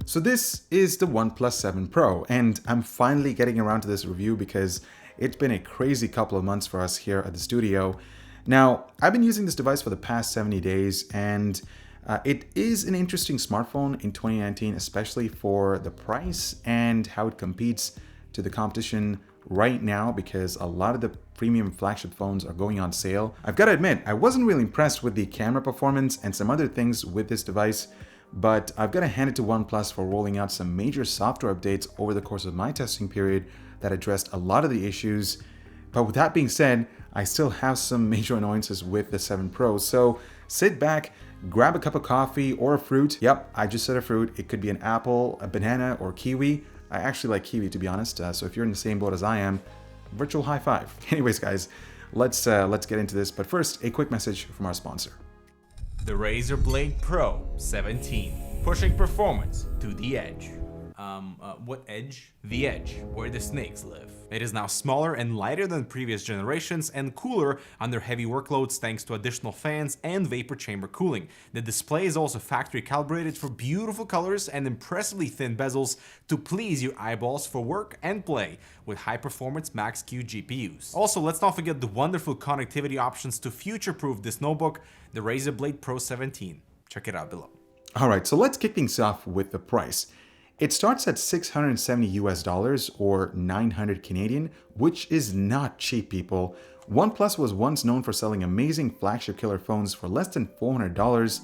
So this is the OnePlus 7 Pro, and I'm finally getting around to this review because it's been a crazy couple of months for us here at the studio. Now, I've been using this device for the past 70 days, and it is an interesting smartphone in 2019, especially for the price and how it competes to the competition right now, because a lot of the premium flagship phones are going on sale. I've got to admit, I wasn't really impressed with the camera performance and some other things with this device, but I've got to hand it to OnePlus for rolling out some major software updates over the course of my testing period that addressed a lot of the issues. But with that being said, I still have some major annoyances with the 7 Pro. So sit back, grab a cup of coffee or a fruit. Yep, I just said a fruit. It could be an apple, a banana, or kiwi. I actually like kiwi, to be honest. So if you're in the same boat as I am, virtual high five. Anyways, guys, let's get into this. But first, a quick message from our sponsor. The Razer Blade Pro 17, pushing performance to the edge. What edge? The edge, where the snakes live. It is now smaller and lighter than previous generations and cooler under heavy workloads thanks to additional fans and vapor chamber cooling. The display is also factory calibrated for beautiful colors and impressively thin bezels to please your eyeballs for work and play with high-performance Max-Q GPUs. Also, let's not forget the wonderful connectivity options to future-proof this notebook, the Razer Blade Pro 17. Check it out below. All right, so let's kick things off with the price. It starts at $670 or 900 Canadian, which is not cheap, people. OnePlus was once known for selling amazing flagship killer phones for less than $400.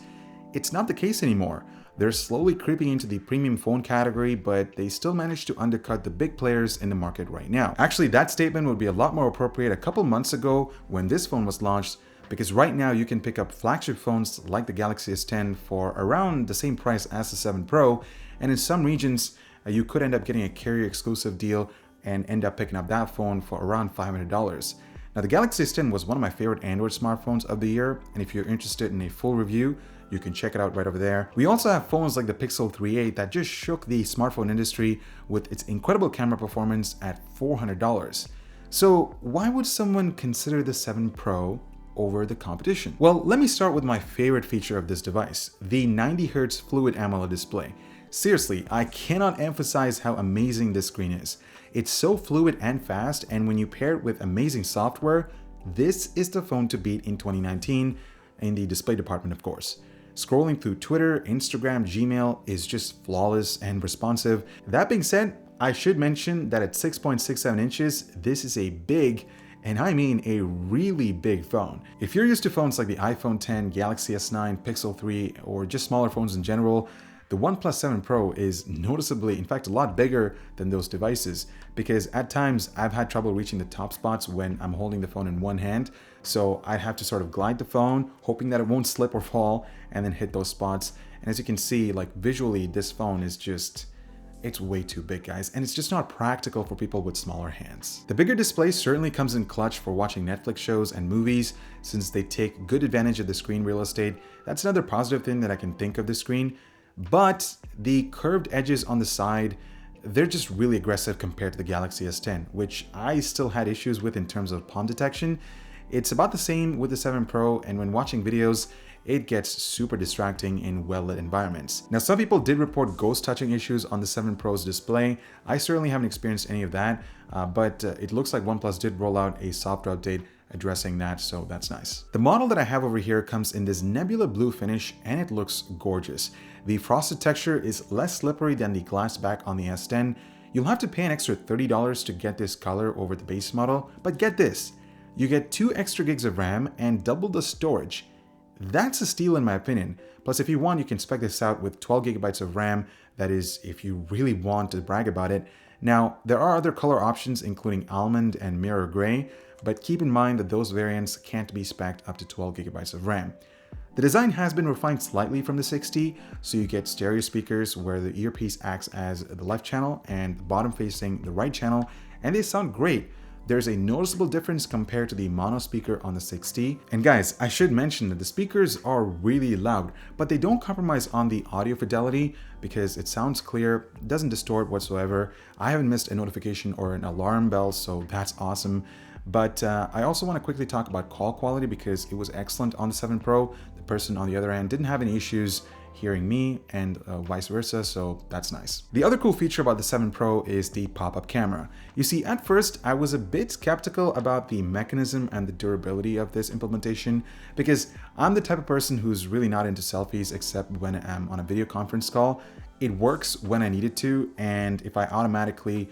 It's not the case anymore. They're slowly creeping into the premium phone category, but they still manage to undercut the big players in the market right now. Actually, that statement would be a lot more appropriate a couple months ago when this phone was launched, because right now you can pick up flagship phones like the Galaxy S10 for around the same price as the 7 Pro, and in some regions you could end up getting a carrier exclusive deal and end up picking up that phone for around $500. Now, the Galaxy S10 was one of my favorite Android smartphones of the year, and if you're interested in a full review, you can check it out right over there. We also have phones like the Pixel 3a that just shook the smartphone industry with its incredible camera performance at $400. So why would someone consider the 7 Pro over the competition? Well, let me start with my favorite feature of this device, the 90Hz Fluid AMOLED display. Seriously, I cannot emphasize how amazing this screen is. It's so fluid and fast, and when you pair it with amazing software, this is the phone to beat in 2019 in the display department, of course. Scrolling through Twitter, Instagram, Gmail is just flawless and responsive. That being said, I should mention that at 6.67 inches, this is a big, and I mean a really big phone. If you're used to phones like the iPhone X, Galaxy S9, Pixel 3, or just smaller phones in general, the OnePlus 7 Pro is noticeably, in fact, a lot bigger than those devices, because at times I've had trouble reaching the top spots when I'm holding the phone in one hand. So I'd have to sort of glide the phone, hoping that it won't slip or fall, and then hit those spots. And as you can see, like visually, this phone is just, it's way too big, guys, and it's just not practical for people with smaller hands. The bigger display certainly comes in clutch for watching Netflix shows and movies, since they take good advantage of the screen real estate. That's another positive thing that I can think of the screen. But the curved edges on the side, they're just really aggressive compared to the Galaxy S10, which I still had issues with in terms of palm detection. It's about the same with the 7 Pro, and when watching videos, it gets super distracting in well-lit environments. Now, some people did report ghost touching issues on the 7 Pro's display. I certainly haven't experienced any of that, but it looks like OnePlus did roll out a software update addressing that, so that's nice. The model that I have over here comes in this nebula blue finish, and it looks gorgeous. The frosted texture is less slippery than the glass back on the S10. You'll have to pay an extra $30 to get this color over the base model, but get this, you get 2 extra gigs of RAM and double the storage. That's a steal in my opinion. Plus, if you want, you can spec this out with 12 gigabytes of RAM. That is, if you really want to brag about it. Now, there are other color options including almond and mirror gray, but keep in mind that those variants can't be spec'd up to 12 gigabytes of RAM. The design has been refined slightly from the 60, so you get stereo speakers where the earpiece acts as the left channel and the bottom facing the right channel, and they sound great. There's a noticeable difference compared to the mono speaker on the 60. And guys, I should mention that the speakers are really loud, but they don't compromise on the audio fidelity because it sounds clear, doesn't distort whatsoever. I haven't missed a notification or an alarm bell, so that's awesome. But I also want to quickly talk about call quality because it was excellent on the 7 Pro. The person on the other end didn't have any issues hearing me, and vice versa, so that's nice. The other cool feature about the 7 Pro is the pop-up camera. You see, at first I was a bit skeptical about the mechanism and the durability of this implementation because I'm the type of person who's really not into selfies except when I'm on a video conference call. It works when I need it to, and if I automatically,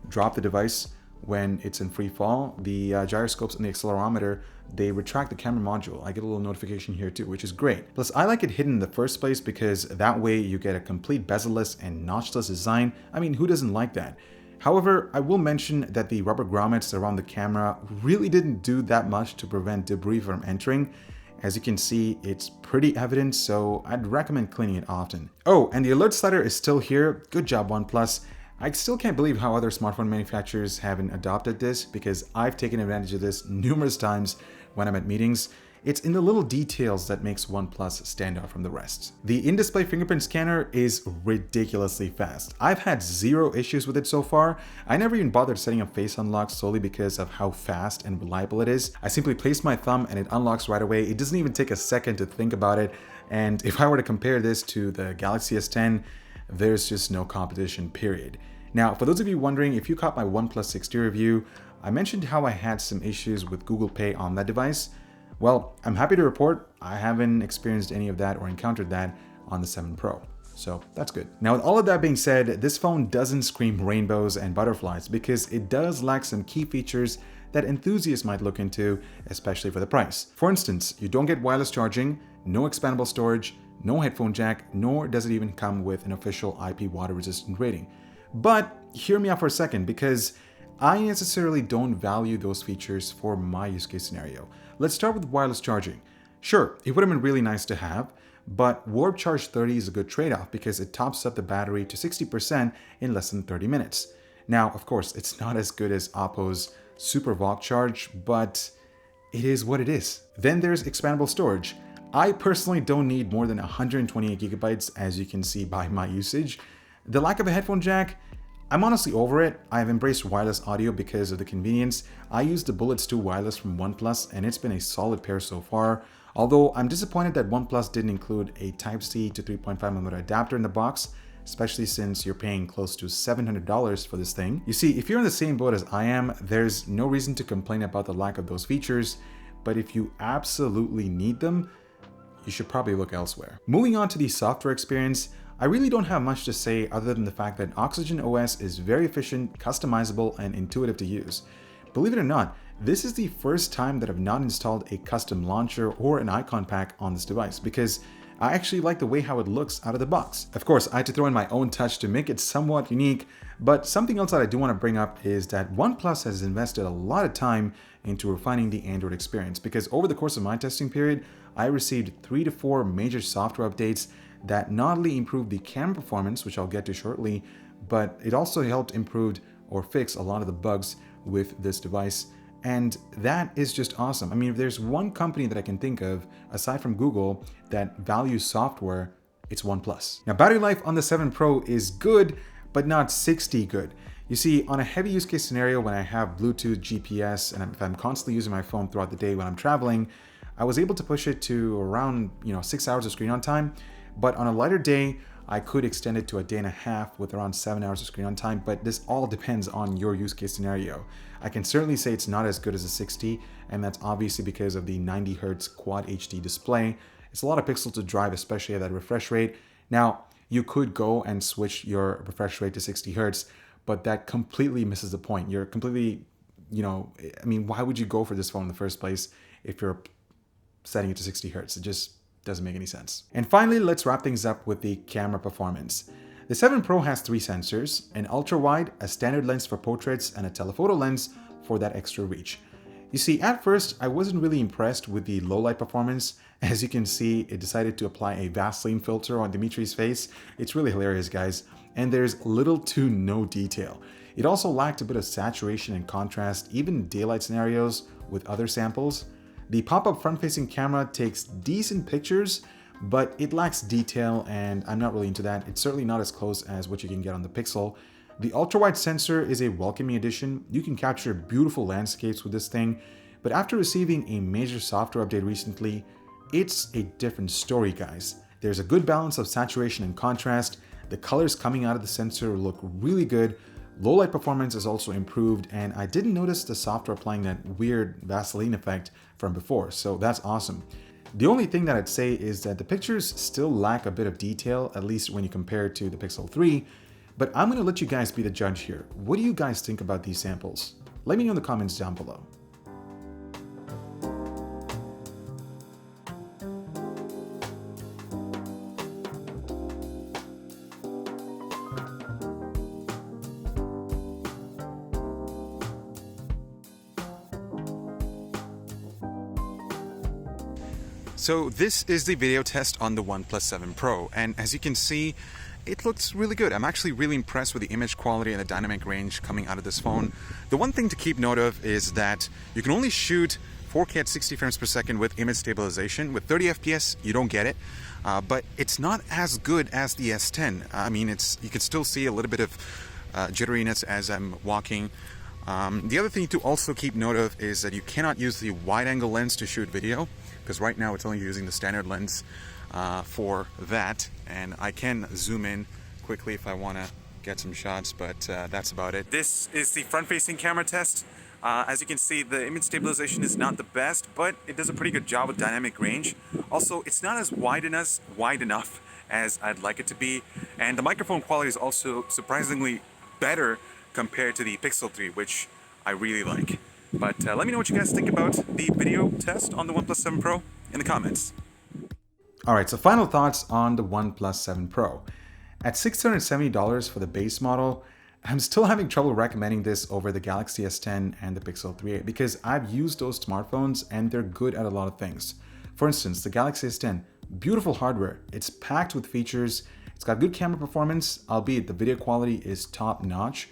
drop the device when it's in free fall, the gyroscopes and the accelerometer, they retract the camera module. I get a little notification here too, which is great. Plus, I like it hidden in the first place because that way you get a complete bezel-less and notchless design. I mean, who doesn't like that? However, I will mention that the rubber grommets around the camera really didn't do that much to prevent debris from entering. As you can see, it's pretty evident, so I'd recommend cleaning it often. Oh, and the alert slider is still here. Good job, OnePlus. I still can't believe how other smartphone manufacturers haven't adopted this because I've taken advantage of this numerous times when I'm at meetings. It's in the little details that makes OnePlus stand out from the rest. The in-display fingerprint scanner is ridiculously fast. I've had zero issues with it so far. I never even bothered setting up face unlock solely because of how fast and reliable it is. I simply place my thumb and it unlocks right away. It doesn't even take a second to think about it. And if I were to compare this to the Galaxy S10, there's just no competition, period. Now, for those of you wondering, if you caught my OnePlus 6T review, I mentioned how I had some issues with Google Pay on that device. Well, I'm happy to report I haven't experienced any of that or encountered that on the 7 Pro. So that's good. Now, with all of that being said, this phone doesn't scream rainbows and butterflies because it does lack some key features that enthusiasts might look into, especially for the price. For instance, you don't get wireless charging, no expandable storage, no headphone jack, nor does it even come with an official IP water resistant rating. But hear me out for a second because I necessarily don't value those features for my use case scenario. Let's start with wireless charging. Sure, it would have been really nice to have, but Warp Charge 30 is a good trade-off because it tops up the battery to 60% in less than 30 minutes. Now, of course, it's not as good as Oppo's Super Voc Charge, but it is what it is. Then there's expandable storage. I personally don't need more than 128 gigabytes, as you can see by my usage. The lack of a headphone jack, I'm honestly over it. I've embraced wireless audio because of the convenience. I use the Bullets 2 wireless from OnePlus and it's been a solid pair so far. Although I'm disappointed that OnePlus didn't include a Type-C to 3.5mm adapter in the box, especially since you're paying close to $700 for this thing. You see, if you're in the same boat as I am, there's no reason to complain about the lack of those features, but if you absolutely need them, you should probably look elsewhere. Moving on to the software experience, I really don't have much to say other than the fact that Oxygen OS is very efficient, customizable, and intuitive to use. Believe it or not, this is the first time that I've not installed a custom launcher or an icon pack on this device because I actually like the way how it looks out of the box. Of course, I had to throw in my own touch to make it somewhat unique, but something else that I do want to bring up is that OnePlus has invested a lot of time into refining the Android experience because over the course of my testing period, I received 3 to 4 major software updates that not only improved the camera performance, which I'll get to shortly, but it also helped improve or fix a lot of the bugs with this device. And that is just awesome. I mean, if there's one company that I can think of, aside from Google, that values software, it's OnePlus. Now, battery life on the 7 Pro is good, but not 60 good. You see, on a heavy use case scenario, when I have Bluetooth, GPS, and if I'm constantly using my phone throughout the day when I'm traveling, I was able to push it to around 6 hours of screen on time. But on a lighter day, I could extend it to a day and a half with around 7 hours of screen on time, but this all depends on your use case scenario. I can certainly say it's not as good as a 60, and that's obviously because of the 90 Hz Quad HD display. It's a lot of pixels to drive, especially at that refresh rate. Now, you could go and switch your refresh rate to 60 Hz, but that completely misses the point. You're completely, why would you go for this phone in the first place if you're setting it to 60 Hz? It just doesn't make any sense. And finally, let's wrap things up with the camera performance. The 7 Pro has 3 sensors, an ultra-wide, a standard lens for portraits, and a telephoto lens for that extra reach. You see, at first, I wasn't really impressed with the low-light performance. As you can see, it decided to apply a Vaseline filter on Dimitri's face. It's really hilarious, guys. And there's little to no detail. It also lacked a bit of saturation and contrast, even in daylight scenarios with other samples. The pop-up front-facing camera takes decent pictures, but it lacks detail and I'm not really into that. It's certainly not as close as what you can get on the Pixel. The ultra-wide sensor is a welcoming addition. You can capture beautiful landscapes with this thing, but after receiving a major software update recently, it's a different story, guys. There's a good balance of saturation and contrast. The colors coming out of the sensor look really good. Low light performance is also improved, and I didn't notice the software applying that weird Vaseline effect from before, so that's awesome. The only thing that I'd say is that the pictures still lack a bit of detail, at least when you compare it to the Pixel 3, but I'm gonna let you guys be the judge here. What do you guys think about these samples? Let me know in the comments down below. So this is the video test on the OnePlus 7 Pro, and as you can see, it looks really good. I'm actually really impressed with the image quality and the dynamic range coming out of this phone. The one thing to keep note of is that you can only shoot 4K at 60 frames per second with image stabilization. With 30 FPS, you don't get it, but it's not as good as the S10. I mean, you can still see a little bit of jitteriness as I'm walking. The other thing to also keep note of is that you cannot use the wide-angle lens to shoot video, because right now it's only using the standard lens for that, and I can zoom in quickly if I want to get some shots, but that's about it. This is the front-facing camera test. As you can see, the image stabilization is not the best, but it does a pretty good job with dynamic range. Also, it's not as wide enough as I'd like it to be, and the microphone quality is also surprisingly better compared to the Pixel 3, which I really like. But let me know what you guys think about the video test on the OnePlus 7 Pro in the comments. Alright, so final thoughts on the OnePlus 7 Pro. At $670 for the base model, I'm still having trouble recommending this over the Galaxy S10 and the Pixel 3a because I've used those smartphones and they're good at a lot of things. For instance, the Galaxy S10, beautiful hardware. It's packed with features. It's got good camera performance, albeit the video quality is top notch.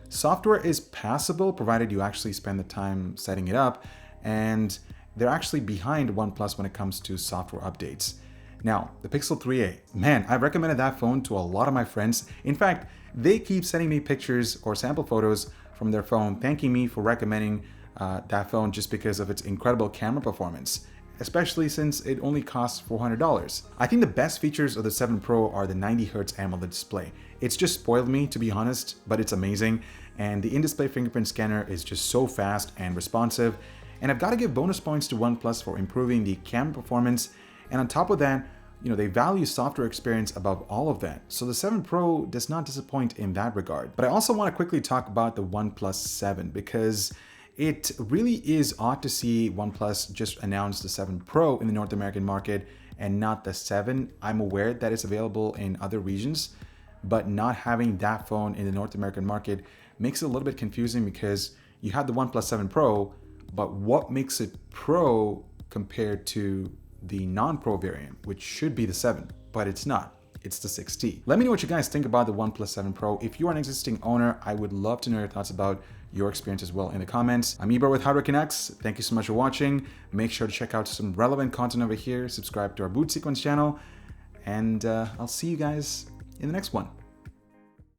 Software is passable provided you actually spend the time setting it up, and they're actually behind OnePlus when it comes to software updates. Now, the Pixel 3a, man, I've recommended that phone to a lot of my friends. In fact, they keep sending me pictures or sample photos from their phone thanking me for recommending that phone just because of its incredible camera performance, especially since it only costs $400. I think the best features of the 7 Pro are the 90Hz AMOLED display. It's just spoiled me, to be honest, but it's amazing. And the in-display fingerprint scanner is just so fast and responsive. And I've got to give bonus points to OnePlus for improving the camera performance. And on top of that, they value software experience above all of that. So the 7 Pro does not disappoint in that regard. But I also want to quickly talk about the OnePlus 7 because it really is odd to see OnePlus just announce the 7 Pro in the North American market and not the 7. I'm aware that it's available in other regions, but not having that phone in the North American market makes it a little bit confusing because you have the OnePlus 7 Pro, but what makes it Pro compared to the non-Pro variant, which should be the 7, but it's not. It's the 6T. Let me know what you guys think about the OnePlus 7 Pro. If you are an existing owner, I would love to know your thoughts about your experience as well in the comments. I'm Ibra with Hardware Canucks. Thank you so much for watching. Make sure to check out some relevant content over here. Subscribe to our Boot Sequence channel, and I'll see you guys in the next one.